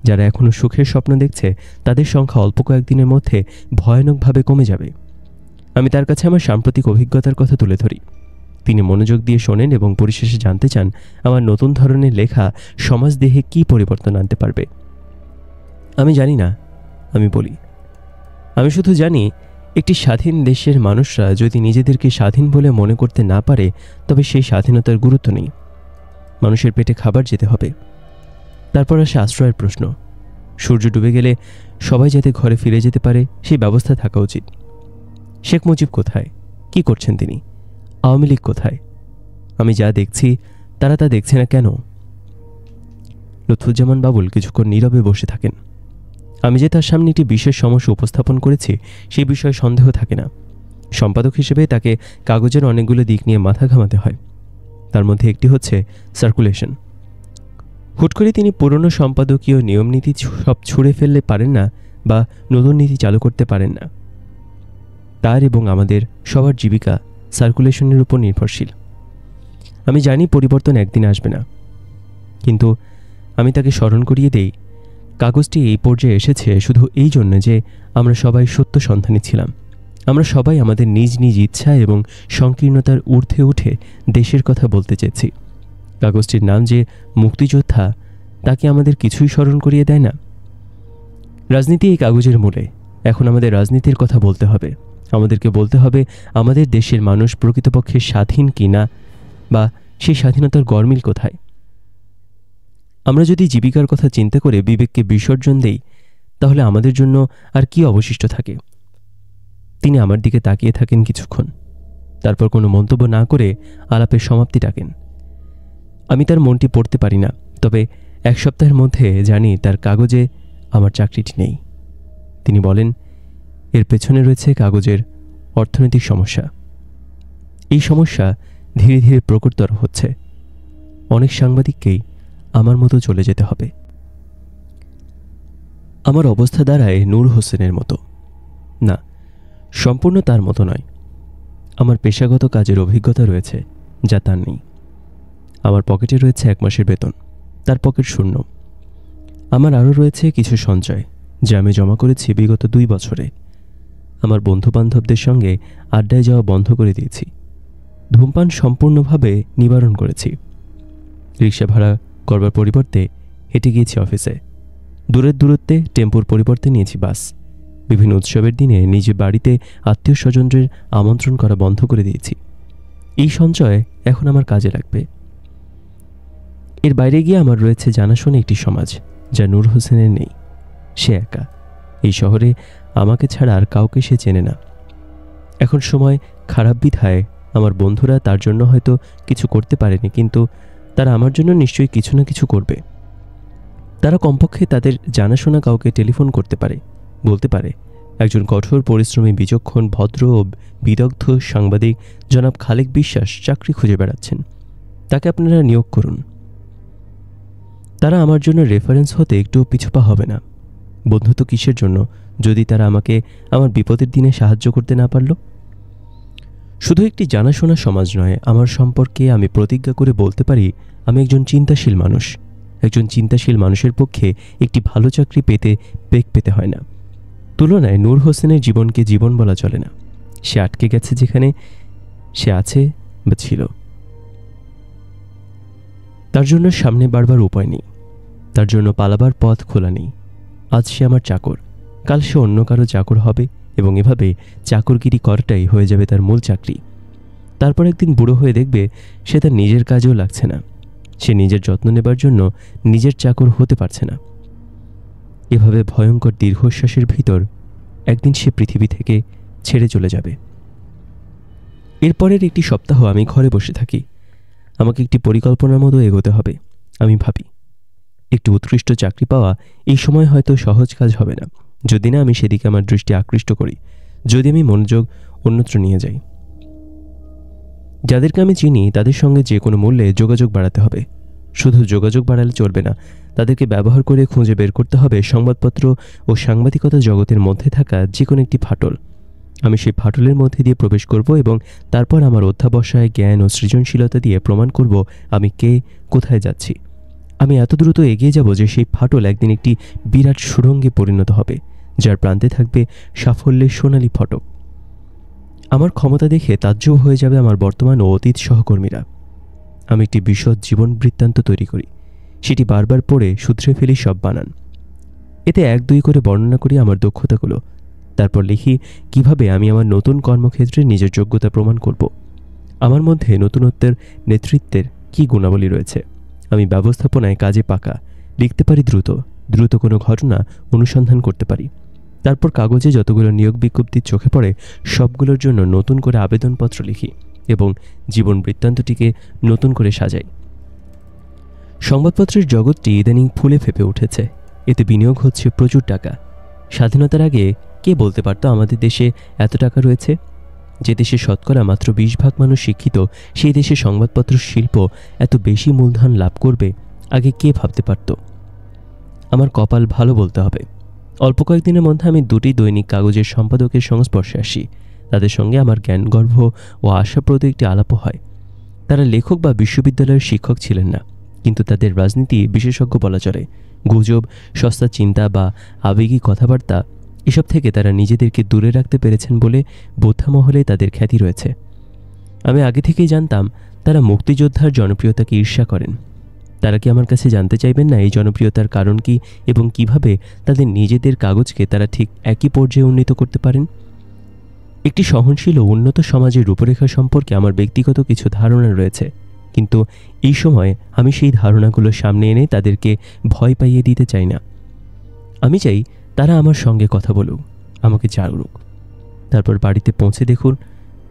যারা এখনও সুখের স্বপ্ন দেখছে তাদের সংখ্যা অল্প কয়েকদিনের মধ্যে ভয়ানকভাবে কমে যাবে। আমি তার কাছে আমার সাম্প্রতিক অভিজ্ঞতার কথা তুলে ধরি। তিনি মনোযোগ দিয়ে শোনেন এবং পরিশেষে জানতে চান আমার নতুন ধরনের লেখা সমাজ দেহে কী পরিবর্তন আনতে পারবে। আমি জানি না, আমি বলি। আমি শুধু জানি একটি স্বাধীন দেশের মানুষরা যদি নিজেদেরকে স্বাধীন বলে মনে করতে না পারে তবে সেই স্বাধীনতার গুরুত্ব নেই। মানুষের পেটে খাবার যেতে হবে। তারপর আসে আশ্রয়ের প্রশ্ন। সূর্য ডুবে গেলে সবাই যাতে ঘরে ফিরে যেতে পারে সেই ব্যবস্থা থাকা উচিত। শেখ মুজিব কোথায়? কি করছেন তিনি? আওয়ামী লীগ কোথায়? আমি যা দেখছি তারা তা দেখছে না কেন? লুৎফুজ্জামান বাবুল কিছুক্ষণ নীরবে বসে থাকেন। আমি যে তার সামনে একটি বিশেষ সমস্যা উপস্থাপন করেছি সেই বিষয়ে সন্দেহ থাকে না। সম্পাদক হিসেবে তাকে কাগজের অনেকগুলো দিক নিয়ে মাথা ঘামাতে হয়। তার মধ্যে একটি হচ্ছে সার্কুলেশন। হুট করে তিনি পুরনো সম্পাদকীয় নিয়মনীতি সব ছুঁড়ে ফেললে পারেন না বা নতুন নীতি চালু করতে পারেন না। তার এবং আমাদের সবার জীবিকা সার্কুলেশনের উপর নির্ভরশীল। আমি জানি পরিবর্তন একদিন আসবে না, কিন্তু আমি তাকে স্মরণ করিয়ে দেই কাগজটি এই পর্যায়ে এসেছে শুধু এই জন্য যে আমরা সবাই সত্য সন্ধানী ছিলাম। আমরা সবাই আমাদের নিজ নিজ ইচ্ছা এবং সংকীর্ণতার ঊর্ধ্বে উঠে দেশের কথা বলতে চেয়েছি। কাগজটির নাম যে মুক্তিযোদ্ধা, তাকে আমাদের কিছুই স্মরণ করিয়ে দেয় না। রাজনীতি এই কাগজের মূলে। এখন আমাদের রাজনীতির কথা বলতে হবে। আমাদেরকে বলতে হবে আমাদের দেশের মানুষ প্রকৃতপক্ষে স্বাধীন কি না, বা সেই স্বাধীনতার গরমিল কোথায়। আমরা যদি জীবিকার কথা চিন্তা করে বিবেককে বিসর্জন দেই তাহলে আমাদের জন্য আর কি অবশিষ্ট থাকে? তিনি আমার দিকে তাকিয়ে থাকেন কিছুক্ষণ, তারপর কোনো মন্তব্য না করে আলাপের সমাপ্তি ডাকেন। আমি তার মনটি পড়তে পারি না, তবে এক সপ্তাহের মধ্যে জানি তার কাগজে আমার চাকরিটি নেই। তিনি বলেন, এর পেছনে রয়েছে কাগজের অর্থনৈতিক সমস্যা। এই সমস্যা ধীরে ধীরে প্রকটতর হচ্ছে। অনেক সাংবাদিককেই আমার মতো চলে যেতে হবে। আমার অবস্থা দাঁড়ায় নূর হোসেনের মতো না, সম্পূর্ণ তার মতো নয়। আমার পেশাগত কাজের অভিজ্ঞতা রয়েছে যা তার নেই। আমার পকেটে রয়েছে 1 মাসের বেতন, তার পকেট শূন্য। আমার আরও রয়েছে কিছু সঞ্চয় যা আমি জমা করেছি বিগত 2 বছরে। আমার বন্ধুবান্ধবদের সঙ্গে আড্ডায় যাওয়া বন্ধ করে দিয়েছি। ধূমপান সম্পূর্ণভাবে নিবারণ করেছি। রিক্সা ভাড়া করবার পরিবর্তে হেঁটে গিয়েছি অফিসে। দূরের দূরত্বে টেম্পোর পরিবর্তে নিয়েছি বাস। বিভিন্ন উৎসবের দিনে নিজের বাড়িতে আত্মীয় স্বজনদের আমন্ত্রণ করা বন্ধ করে দিয়েছি। এই সঞ্চয় এখন আমার কাজে লাগবে। এর বাইরে গিয়ে আমার রয়েছে জানাশোনা একটি সমাজ যা নূর হোসেনের নেই। সে একা। এই শহরে আমাকে ছাড়া আর কাউকে সে চেনে না। এখন সময় খারাপ বিধায় আমার বন্ধুরা তার জন্য হয়তো কিছু করতে পারেনি, কিন্তু তারা আমার জন্য নিশ্চয়ই কিছু না কিছু করবে। তারা কমপক্ষে তাদের জানাশোনা কাউকে টেলিফোন করতে পারে, বলতে পারে একজন কঠোর পরিশ্রমী বিচক্ষণ ভদ্র ও বিদগ্ধ সাংবাদিক জনাব খালেক বিশ্বাস চাকরি খুঁজে বেড়াচ্ছেন, তাকে আপনারা নিয়োগ করুন। তারা আমার জন্য রেফারেন্স হতে একটু পিছুপা হবে না। বন্ধুত্ব কিসের জন্য যদি তারা আমাকে আমার বিপদের দিনে সাহায্য করতে না পারল? শুধু একটি জানাশোনা সমাজ নয়, আমার সম্পর্কে আমি প্রতিজ্ঞা করে বলতে পারি আমি একজন চিন্তাশীল মানুষ। একজন চিন্তাশীল মানুষের পক্ষে একটি ভালো চাকরি পেতে বেগ পেতে হয় না। তুলনায় নূর হোসেনের জীবনকে জীবন বলা চলে না। সে আটকে গেছে যেখানে সে আছে বা ছিল। তার জন্য সামনে বাড়বার উপায় নেই, তার জন্য পালাবার পথ খোলা নেই। আজ সে আমার চাকর, কাল সে অন্য কারো চাকর হবে এবং এভাবে চাকরগিরি করাটাই হয়ে যাবে তার মূল চাকরি। তারপর একদিন বুড়ো হয়ে দেখবে সে তার নিজের কাজেও লাগছে না। সে নিজের যত্ন নেবার জন্য নিজের চাকর হতে পারছে না। এভাবে ভয়ঙ্কর দীর্ঘশ্বাসের ভিতর একদিন সে পৃথিবী থেকে ছেড়ে চলে যাবে। এরপরের একটি সপ্তাহ আমি ঘরে বসে থাকি। আমাকে একটি পরিকল্পনার মতো এগোতে হবে। আমি ভাবি একটু উৎকৃষ্ট চাকরি পাওয়া এই সময় হয়তো সহজ কাজ হবে না, যদি না আমি সেদিকে আমার দৃষ্টি আকৃষ্ট করি, যদি আমি মনোযোগ অন্যত্র নিয়ে যাই। যাদেরকে আমি চিনি তাদের সঙ্গে যে কোনো মূল্যে যোগাযোগ বাড়াতে হবে। শুধু যোগাযোগ বাড়ালে চলবে না, তাদেরকে ব্যবহার করে খুঁজে বের করতে হবে সংবাদপত্র ও সাংবাদিকতা জগতের মধ্যে থাকা যে কোনো একটি ফাটল। আমি সেই ফাটলের মধ্যে দিয়ে প্রবেশ করব এবং তারপর আমার অধ্যাবসায় জ্ঞান ও সৃজনশীলতা দিয়ে প্রমাণ করব আমি কে, কোথায় যাচ্ছি। আমি এত দ্রুত এগিয়ে যাব যে সেই ফাটল একদিন একটি বিরাট সুড়ঙ্গে পরিণত হবে, যার প্রান্তে থাকবে সাফল্যের সোনালী ফটক। আমার ক্ষমতা দেখে তাজ্জব হয়ে যাবে আমার বর্তমান ও অতীত সহকর্মীরা। আমি একটি বিশদ জীবন বৃত্তান্ত তৈরি করি, সেটি বারবার পড়ে শুধরে ফেলি সব বানান। এতে 1-2 করে বর্ণনা করি আমার দক্ষতাগুলো, তারপর লিখি কিভাবে আমি আমার নতুন কর্মক্ষেত্রে নিজের যোগ্যতা প্রমাণ করব। আমার মধ্যে নতুনত্বের নেতৃত্বের কী গুণাবলী রয়েছে। আমি ব্যবস্থাপনায় কাজে পাকা, লিখতে পারি দ্রুত দ্রুত কোনো ঘটনা অনুসন্ধান করতে পারি। তারপর কাগজে যতগুলো নিয়োগ বিজ্ঞপ্তি চোখে পড়ে সবগুলোর জন্য নতুন করে আবেদনপত্র লিখি এবং জীবন বৃত্তান্তটিকে নতুন করে সাজাই। সংবাদপত্রের জগৎটি ইদানিং ফুলে ফেঁপে উঠেছে। এতে বিনিয়োগ হচ্ছে প্রচুর টাকা। স্বাধীনতার আগে কে বলতে পারত আমাদের দেশে এত টাকা রয়েছে? যে দেশে শতকরা মাত্র 20% মানুষ শিক্ষিত, সেই দেশে সংবাদপত্র শিল্প এত বেশি মূলধন লাভ করবে আগে কে ভাবতে পারত? আমার কপাল ভালো বলতে হবে। অল্প কয়েকদিনের মধ্যে আমি 2টি দৈনিক কাগজের সম্পাদকের সংস্পর্শে আসি। তাদের সঙ্গে আমার জ্ঞানগর্ভ ও আশাপ্রদ একটি আলাপও হয়। তারা লেখক বা বিশ্ববিদ্যালয়ের শিক্ষক ছিলেন না, কিন্তু তাদের রাজনীতি বিশেষজ্ঞ বলা চলে। গুজব, সস্তা চিন্তা বা আবেগী কথাবার্তা, এসব থেকে তারা নিজেদেরকে দূরে রাখতে পেরেছেন বলে বোদ্ধা মহলে তাদের খ্যাতি রয়েছে। আমি আগে থেকেই জানতাম তারা মুক্তিযোদ্ধার জনপ্রিয়তাকে ঈর্ষা করেন। তারা কি আমার কাছে জানতে চাইবেন না এই জনপ্রিয়তার কারণ কি এবং কিভাবে তাদের নিজেদের কাগজকে তারা ঠিক একই পর্যায়ে উন্নীত করতে পারেন? একটি সহনশীল ও উন্নত সমাজের রূপরেখা সম্পর্কে আমার ব্যক্তিগত কিছু ধারণা রয়েছে, কিন্তু এই সময় আমি সেই ধারণাগুলো সামনে এনে তাদেরকে ভয় পাইয়ে দিতে চাই না। আমি চাই তারা আমার সঙ্গে কথা বলুক, আমাকে জানুক। তারপর বাড়িতে পৌঁছে দেখুন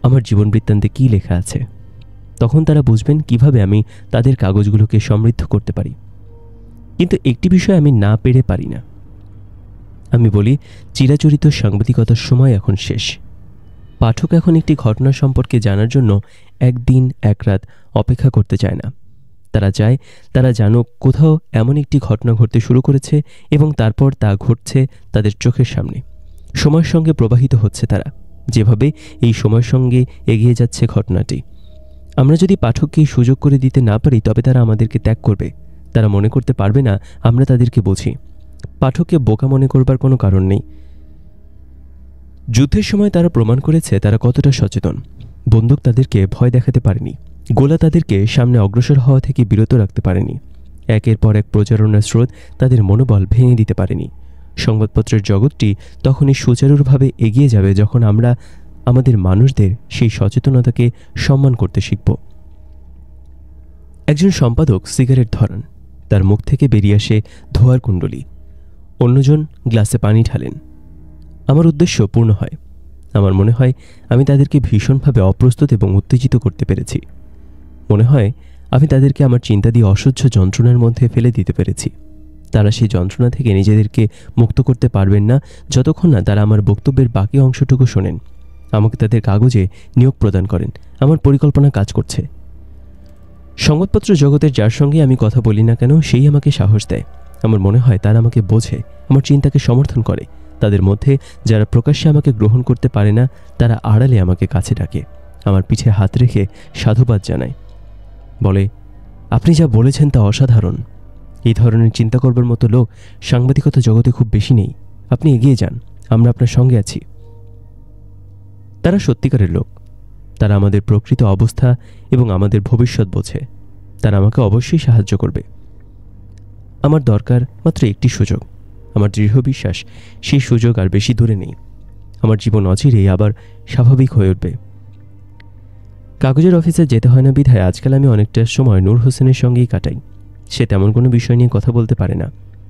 আমার জীবন বৃত্তান্তে কী লেখা আছে। তখন তারা বুঝবেন কিভাবে আমি তাদের কাগজগুলোকে সমৃদ্ধ করতে পারি। কিন্তু একটি বিষয় আমি না পেরে পারি না। আমি বলি, চিরাচরিত সাংবাদিকতার সময় এখন শেষ। পাঠক এখন একটি ঘটনা সম্পর্কে জানার জন্য 1 দিন 1 রাত অপেক্ষা করতে চায় না। তারা চায় তারা জানুক কোথাও এমন একটি ঘটনা ঘটতে শুরু করেছে এবং তারপর তা ঘটছে তাদের চোখের সামনে। সময়ের সঙ্গে প্রবাহিত হচ্ছে তারা, যেভাবে এই সময়ের সঙ্গে এগিয়ে যাচ্ছে ঘটনাটি। আমরা যদি পাঠককে সুযোগ করে দিতে না পারি, তবে তারা আমাদেরকে ত্যাগ করবে। তারা মনে করতে পারবে না আমরা তাদেরকে বুঝি। পাঠককে বোকা মনে করবার কোনো কারণ নেই। যুদ্ধের সময় তারা প্রমাণ করেছে তারা কতটা সচেতন। বন্দুক তাদেরকে ভয় দেখাতে পারেনি, গোলা তাদেরকে সামনে অগ্রসর হওয়া থেকে বিরত রাখতে পারেনি, একের পর এক প্রচারণার স্রোত তাদের মনোবল ভেঙে দিতে পারেনি। সংবাদপত্রের জগৎটি তখনই সুচারুভাবে এগিয়ে যাবে যখন আমরা আমাদের মানুষদের সেই সচেতনতাকে সম্মান করতে শিখব। একজন সম্পাদক সিগারেট ধরান, তার মুখ থেকে বেরিয়ে আসে ধোঁয়ার কুণ্ডলী। অন্যজন গ্লাসে পানি ঢালেন। আমার উদ্দেশ্য পূর্ণ হয়। আমার মনে হয় আমি তাদেরকে ভীষণভাবে অপ্রস্তুত এবং উত্তেজিত করতে পেরেছি। মনে হয় আমি তাদেরকে আমার চিন্তা দিয়ে অসহ্য যন্ত্রণার মধ্যে ফেলে দিতে পেরেছি। তারা সেই যন্ত্রণা থেকে নিজেদেরকে মুক্ত করতে পারবেন না যতক্ষণ না তারা আমার বক্তব্যের বাকি অংশটুকু শোনেন, আমাকে তাদের কাগজে নিয়োগ প্রদান করেন। আমার পরিকল্পনা কাজ করছে। সংবাদপত্র জগতের যার সঙ্গে আমি কথা বলি না কেন, সেই আমাকে সাহস দেয়। আমার মনে হয় তারা আমাকে বোঝে, আমার চিন্তাকে সমর্থন করে। তাদের মধ্যে যারা প্রকাশ্যে আমাকে গ্রহণ করতে পারে না, তারা আড়ালে আমাকে কাছে ডাকে, আমার পিঠে হাত রেখে সাধুবাদ জানায়, বলে, আপনি যা বলেছেন তা অসাধারণ। এই ধরনের চিন্তা করবার মতো লোক সাংবাদিকতা জগতে খুব বেশি নেই। আপনি এগিয়ে যান, আমরা আপনার সঙ্গে আছি। তারা সত্যিকারের লোক। তারা আমাদের প্রকৃত অবস্থা এবং আমাদের ভবিষ্যৎ বোঝে। তারা আমাকে অবশ্যই সাহায্য করবে। আমার দরকার মাত্র একটি সুযোগ। আমার দৃঢ় বিশ্বাস সেই সুযোগ আর বেশি দূরে নেই। আমার জীবন অচিরেই আবার স্বাভাবিক হয়ে উঠবে। কাগজের অফিসে যেতে হয় না বিধায় আজকাল আমি অনেকটা সময় নূর হোসেনের সঙ্গেই কাটাই। সে তেমন কোনো বিষয় নিয়ে কথা বলতে পারে না।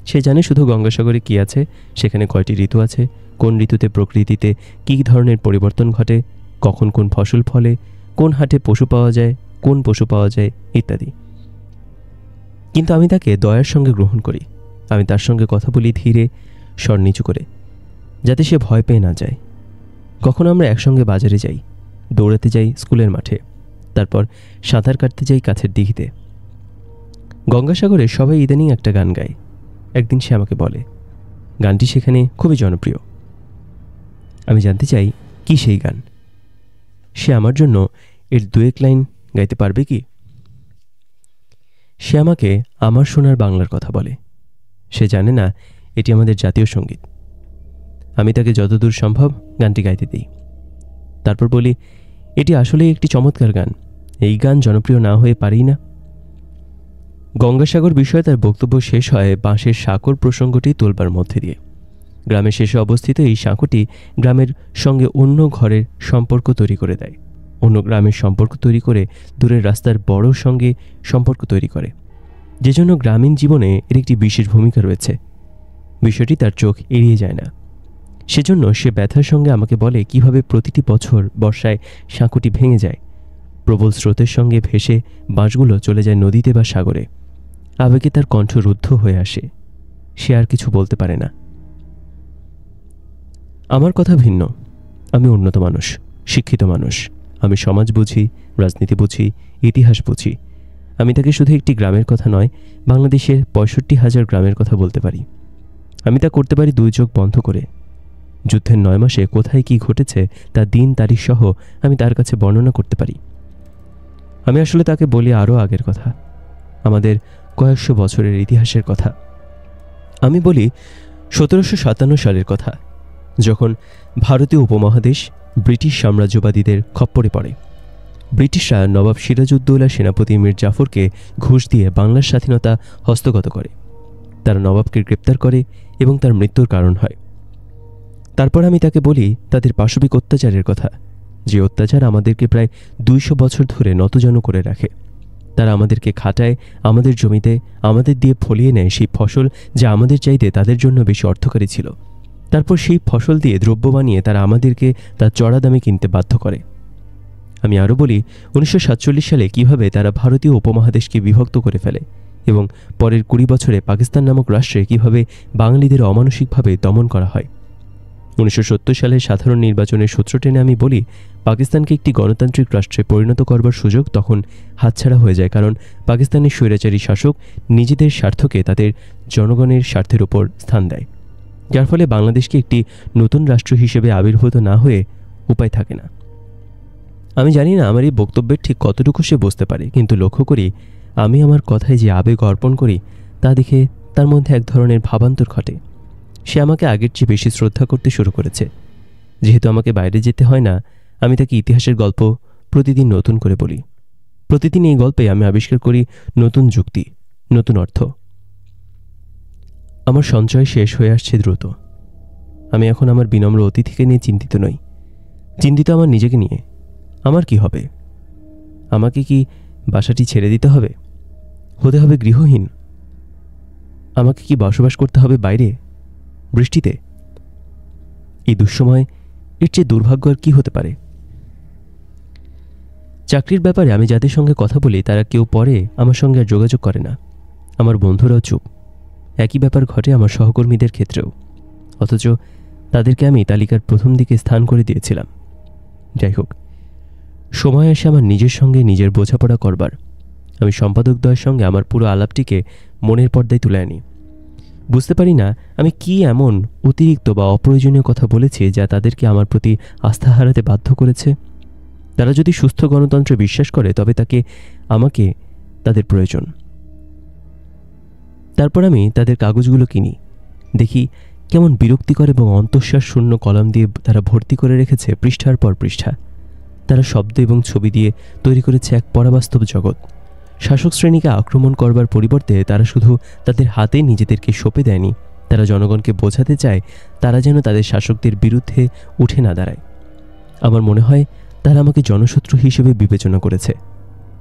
সে জানে শুধু গঙ্গাসাগরে কী আছে, সেখানে কয়টি ঋতু আছে, কোন ঋতুতে প্রকৃতিতে কী ধরনের পরিবর্তন ঘটে, কখন কোন ফসল ফলে, কোন হাটে পশু পাওয়া যায়, কোন পশু পাওয়া যায় ইত্যাদি। কিন্তু আমি তাকে দয়ার সঙ্গে গ্রহণ করি। আমি তার সঙ্গে কথা বলি ধীরে, স্বর নিচু করে, যাতে সে ভয় পেয়ে না যায়। কখনো আমরা একসঙ্গে বাজারে যাই, দৌড়াতে যাই স্কুলের মাঠে, তারপর সাঁতার কাটতে যাই কাছের দিঘিতে। গঙ্গাসাগরে সবাই ইদানিং একটা গান গায়। একদিন সে আমাকে বলে, গানটি সেখানে খুবই জনপ্রিয়। আমি জানতে চাই কি সেই গান। সে আমার জন্য এর 2-1 লাইন গাইতে পারবে কি? সে আমাকে আমার সোনার বাংলার কথা বলে। সে জানে না এটি আমাদের জাতীয় সঙ্গীত। আমি তাকে যতদূর সম্ভব গানটি গাইতে দিই। তারপর বলি, এটি আসলেই একটি চমৎকার গান, এই গান জনপ্রিয় না হয়ে পারেই না। গঙ্গাসাগর বিষয়ে তার বক্তব্য শেষ হয় বাঁশের সাঁকোর প্রসঙ্গটি তোলবার মধ্যে দিয়ে। গ্রামের শেষে অবস্থিত এই সাঁকোটি গ্রামের সঙ্গে অন্য ঘরের সম্পর্ক তৈরি করে দেয়, অন্য গ্রামের সম্পর্ক তৈরি করে দূরের রাস্তার বড় সঙ্গে সম্পর্ক তৈরি করে, যে জন্য গ্রামীণ জীবনে এর একটি বিশেষ ভূমিকা রয়েছে। বিষয়টি তার চোখ এড়িয়ে যায় না। সেজন্য সে ব্যথার সঙ্গে আমাকে বলে কিভাবে প্রতিটি বছর বর্ষায় সাঁকোটি ভেঙে যায়, প্রবল স্রোতের সঙ্গে ভেসে বাঁশগুলো চলে যায় নদীতে বা সাগরে। আবেগে তার কণ্ঠ রুদ্ধ হয়ে আসে, সে আর কিছু বলতে পারে না। আমার কথা ভিন্ন। আমি উন্নত মানুষ, শিক্ষিত মানুষ। আমি সমাজ বুঝি, রাজনীতি বুঝি, ইতিহাস বুঝি। আমি তাকে শুধু একটি গ্রামের কথা নয়, বাংলাদেশের 65,000 গ্রামের কথা বলতে পারি। আমি তা করতে পারি 2 চোখ বন্ধ করে। যুদ্ধের 9 মাসে কোথায় কি ঘটেছে তা দিন তারিখ সহ আমি তার কাছে বর্ণনা করতে পারি। আমি আসলে তাকে বলি আরও আগের কথা, আমাদের কয়েকশো বছরের ইতিহাসের কথা। আমি বলি 1757 সালের কথা, যখন ভারতীয় উপমহাদেশ ব্রিটিশ সাম্রাজ্যবাদীদের খপ্পরে পড়ে। ব্রিটিশরা নবাব সিরাজউদ্দৌলা সেনাপতি মীর জাফরকে ঘুষ দিয়ে বাংলার স্বাধীনতা হস্তগত করে। তারা নবাবকে গ্রেপ্তার করে এবং তার মৃত্যুর কারণ হয়। তারপর আমি তাকে বলি তাদের পাশবিক অত্যাচারের কথা, যে অত্যাচার আমাদেরকে প্রায় 200 বছর ধরে নতজানু করে রাখে। তারা আমাদেরকে খাটায়, আমাদের জমিতে আমাদের দিয়ে ফলিয়ে নেয় সেই ফসল যা আমাদের চাইতে তাদের জন্য বেশি অর্থকারী ছিল। তারপর সেই ফসল দিয়ে দ্রব্য বানিয়ে তারা আমাদেরকে তার চড়া দামে কিনতে বাধ্য করে। আমি আরও বলি 1947 সালে কিভাবে তারা ভারতীয় উপমহাদেশকে বিভক্ত করে ফেলে এবং পরের 20 বছরে পাকিস্তান নামক রাষ্ট্রে কিভাবে বাঙালিদের অমানসিকভাবে দমন করা হয়। 1970 সালের সাধারণ নির্বাচনের সূত্র টেনে আমি বলি পাকিস্তানকে একটি গণতান্ত্রিক রাষ্ট্রে পরিণত করবার সুযোগ তখন হাতছাড়া হয়ে যায়, কারণ পাকিস্তানের স্বৈরাচারী শাসক নিজেদের স্বার্থকে তাদের জনগণের স্বার্থের উপর স্থান দেয়, যার ফলে বাংলাদেশকে একটি নতুন রাষ্ট্র হিসেবে আবির্ভূত না হয়ে উপায় থাকে না। আমি জানি না আমার এই বক্তব্যের ঠিক কতটুকু সে বুঝতে পারে, কিন্তু লক্ষ্য করি আমি আমার কথায় যে আবেগ অর্পণ করি তা দেখে তার মধ্যে এক ধরনের ভাবান্তর ঘটে। সে আমাকে আগের চেয়ে বেশি শ্রদ্ধা করতে শুরু করেছে। যেহেতু আমাকে বাইরে যেতে হয় না, আমি তাকে ইতিহাসের গল্প প্রতিদিন নতুন করে বলি। প্রতিদিন এই গল্পে আমি আবিষ্কার করি নতুন যুক্তি, নতুন অর্থ। আমার সঞ্চয় শেষ হয়ে আসছে দ্রুত। আমি এখন আমার বিনম্র অতিথিকে নিয়ে চিন্তিত নই, চিন্তিত আমার নিজেকে নিয়ে। আমার কি হবে? আমাকে কি বাসাটি ছেড়ে দিতে হবে? হতে হবে গৃহহীন? আমাকে কি বসবাস করতে হবে বাইরে, বৃষ্টিতে? এই দুঃসময় এর চেয়ে দুর্ভাগ্য আর কি হতে পারে? চাকরির ব্যাপারে আমি যাদের সঙ্গে কথা বলি তারা কেউ পরে আমার সঙ্গে আর যোগাযোগ করে না। আমার বন্ধুরাও চুপ। একই ব্যাপার ঘটে আমার সহকর্মীদের ক্ষেত্রেও, অথচ তাদেরকে আমি তালিকার প্রথম দিকে স্থান করে দিয়েছিলাম। যাই হোক, সময় আসে আমার নিজের সঙ্গে নিজের বোঝাপড়া করবার। আমি সম্পাদকদ্বয়ের সঙ্গে আমার পুরো আলাপটিকে মনের পর্দায় তুলে আনি। বুঝতে পারি না আমি কি এমন অতিরিক্ত বা অপ্রয়োজনীয় কথা বলেছি যা তাদেরকে আমার প্রতি আস্থা হারাতে বাধ্য করেছে। তারা যদি সুস্থ গণতন্ত্রে বিশ্বাস করে তবে আমাকে তাদের প্রয়োজন। তারপর আমি তাদের কাগজগুলো কিনি, দেখি কেমন বিরক্তিকর এবং অন্তঃশ্বাস শূন্য কলাম দিয়ে তারা ভর্তি করে রেখেছে পৃষ্ঠার পর পৃষ্ঠা। তারা শব্দ এবং ছবি দিয়ে তৈরি করেছে এক পরাবাস্তব জগৎ। শাসক শ্রেণীকে আক্রমণ করবার পরিবর্তে তারা শুধু তাদের হাতে নিজেদেরকে সঁপে দেয়নি, তারা জনগণকে বোঝাতে চায় তারা যেন তাদের শাসকদের বিরুদ্ধে উঠে না দাঁড়ায়। আমার মনে হয় তারা আমাকে জনশত্রু হিসেবে বিবেচনা করেছে।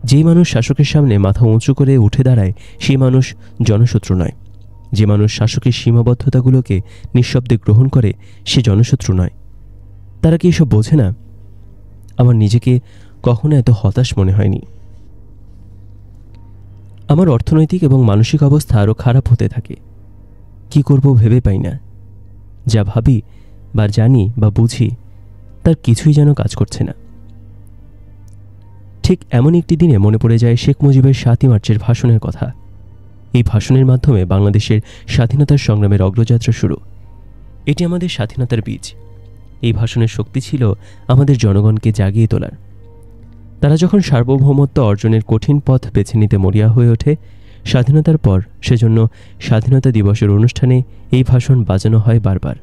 যেই মানুষ শাসকের সামনে মাথা উঁচু করে উঠে দাঁড়ায় সেই মানুষ জনশত্রু নয়। যে মানুষ শাসকের সীমাবদ্ধতাগুলোকে নিঃশব্দে গ্রহণ করে সে জনশত্রু নয়। তারা কি এসব বোঝে না? আমার নিজেকে কখনো এত হতাশ মনে হয়নি। আমার অর্থনৈতিক এবং মানসিক অবস্থা আরও খারাপ হতে থাকে। কি করব ভেবে পাই না। যা ভাবি বা জানি বা বুঝি তার কিছুই যেন কাজ করছে না। ঠিক এমন একটি দিনে মনে পড়ে যায় শেখ মুজিবের 7ই মার্চের ভাষণের কথা। এই ভাষণের মাধ্যমে বাংলাদেশের স্বাধীনতার সংগ্রামের অগ্রযাত্রা শুরু। এটি আমাদের স্বাধীনতার বীজ। এই ভাষণের শক্তি ছিল আমাদের জনগণকে জাগিয়ে তোলার। তারা যখন সার্বভৌমত্ব অর্জনের কঠিন পথ বেছে নিতে মরিয়া হয়ে ওঠে স্বাধীনতার পর, সেজন্য স্বাধীনতা দিবসের অনুষ্ঠানে এই ভাষণ বাজানো হয় বারবার।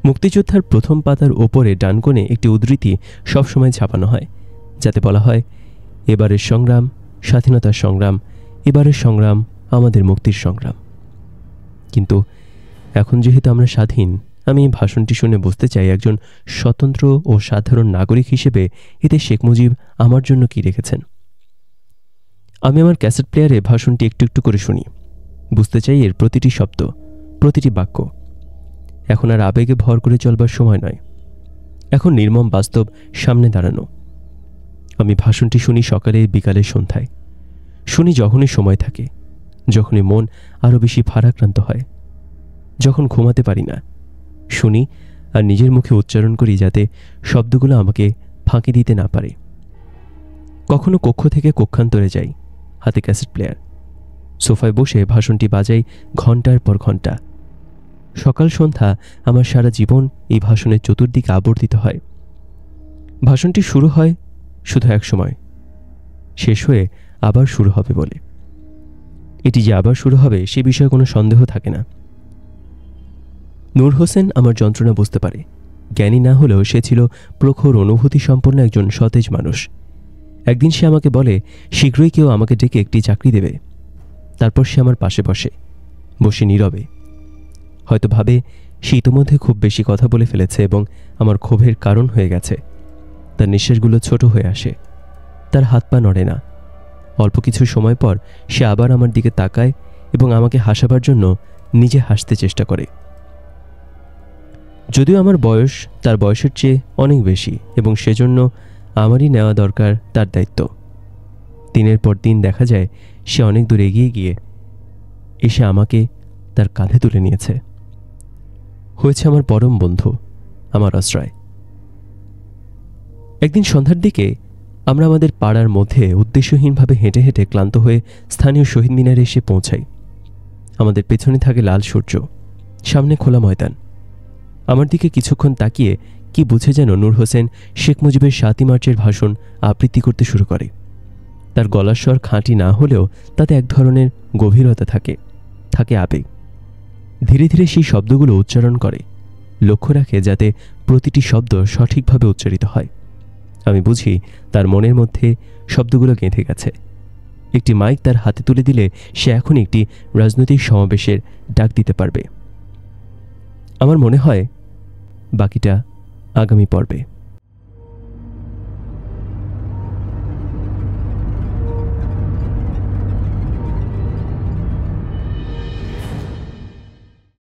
মুক্তিযোদ্ধার প্রথম পাতার ওপরে ডান কোণে একটি উদ্ধৃতি সবসময় ছাপানো হয়, যাতে বলা হয়, এবারের সংগ্রাম স্বাধীনতার সংগ্রাম, এবারের সংগ্রাম আমাদের মুক্তির সংগ্রাম। কিন্তু এখন যেহেতু আমরা স্বাধীন, আমি এই ভাষণটি শুনে বুঝতে চাই একজন স্বতন্ত্র ও সাধারণ নাগরিক হিসেবে এতে শেখ মুজিব আমার জন্য কি রেখেছেন। আমি আমার ক্যাসেট প্লেয়ারে ভাষণটি একটু একটু করে শুনি, বুঝতে চাই এর প্রতিটি শব্দ, প্রতিটি বাক্য। এখন আর আবেগে ভর করে চলবার সময় নয়, এখন নির্মম বাস্তব সামনে দাঁড়ানো। আমি ভাষণটি শুনি সকালে, বিকালে, সন্ধ্যায়। শুনি যখনই সময় থাকে, যখনই মন আরও বেশি ভারাক্রান্ত হয়, যখন ঘুমাতে পারি না। শুনি আর নিজের মুখে উচ্চারণ করি, যাতে শব্দগুলো আমাকে ফাঁকি দিতে না পারে। কখনো কক্ষ থেকে কক্ষান্তরে যাই, হাতে ক্যাসেট প্লেয়ার। সোফায় বসে ভাষণটি বাজাই ঘন্টার পর ঘন্টা। সকাল সন্ধ্যা আমার সারা জীবন এই ভাষণের চতুর্দিকে আবর্তিত হয়। ভাষণটি শুরু হয় শুধু এক সময়, শেষ হয়ে আবার শুরু হবে বলে। এটি যে আবার শুরু হবে সে বিষয়ে কোনো সন্দেহ থাকে না। নূর হোসেন আমার যন্ত্রণা বুঝতে পারে। জ্ঞানী না হলেও সে ছিল প্রখর অনুভূতি সম্পন্ন একজন সতেজ মানুষ। একদিন সে আমাকে বলে, শীঘ্রই কেউ আমাকে ডেকে একটি চাকরি দেবে। তারপর সে আমার পাশে বসে নীরবে। হয়তো ভাবে সে ইতোমধ্যে খুব বেশি কথা বলে ফেলেছে এবং আমার ক্ষোভের কারণ হয়ে গেছে। তার নিঃশ্বাসগুলো ছোট হয়ে আসে, তার হাত পা নড়ে না। অল্প কিছু সময় পর সে আবার আমার দিকে তাকায় এবং আমাকে হাসাবার জন্য নিজে হাসতে চেষ্টা করে। যদিও আমার বয়স তার বয়সের চেয়ে অনেক বেশি এবং সেজন্য আমারই নেওয়া দরকার তার দায়িত্ব। দিনের পর দিন দেখা যায় সে অনেক দূর এগিয়ে গিয়ে এসে আমাকে তার কাঁধে তুলে নিয়েছে, হয়েছে আমার পরম বন্ধু, আমার আশ্রয়। একদিন সন্ধ্যার দিকে আমরা আমাদের পাড়ার মধ্যে উদ্দেশ্যহীনভাবে হেঁটে হেঁটে ক্লান্ত হয়ে স্থানীয় শহীদ মিনারে এসে পৌঁছাই। আমাদের পেছনে থাকে লাল সূর্য, সামনে খোলা ময়দান। আমার দিকে কিছুক্ষণ তাকিয়ে কি বুঝে যেন নূর হোসেন শেখ মুজিবের ৭ই মার্চের ভাষণ আবৃত্তি করতে শুরু করে। তার গলার স্বর খাঁটি না হলেও তাতে এক ধরনের গভীরতা থাকে আবেগ। ধীরে ধীরে সেই শব্দগুলো উচ্চারণ করে, লক্ষ্য রাখে যাতে প্রতিটি শব্দ সঠিকভাবে উচ্চারিত হয়। আমি বুঝি তার মনের মধ্যে শব্দগুলো গেঁথে গেছে। একটি মাইক তার হাতে তুলে দিলে সে এখন একটি রাজনৈতিক সমাবেশের ডাক দিতে পারবে। আমার মনে হয় বাকিটা আগামী পর্বে।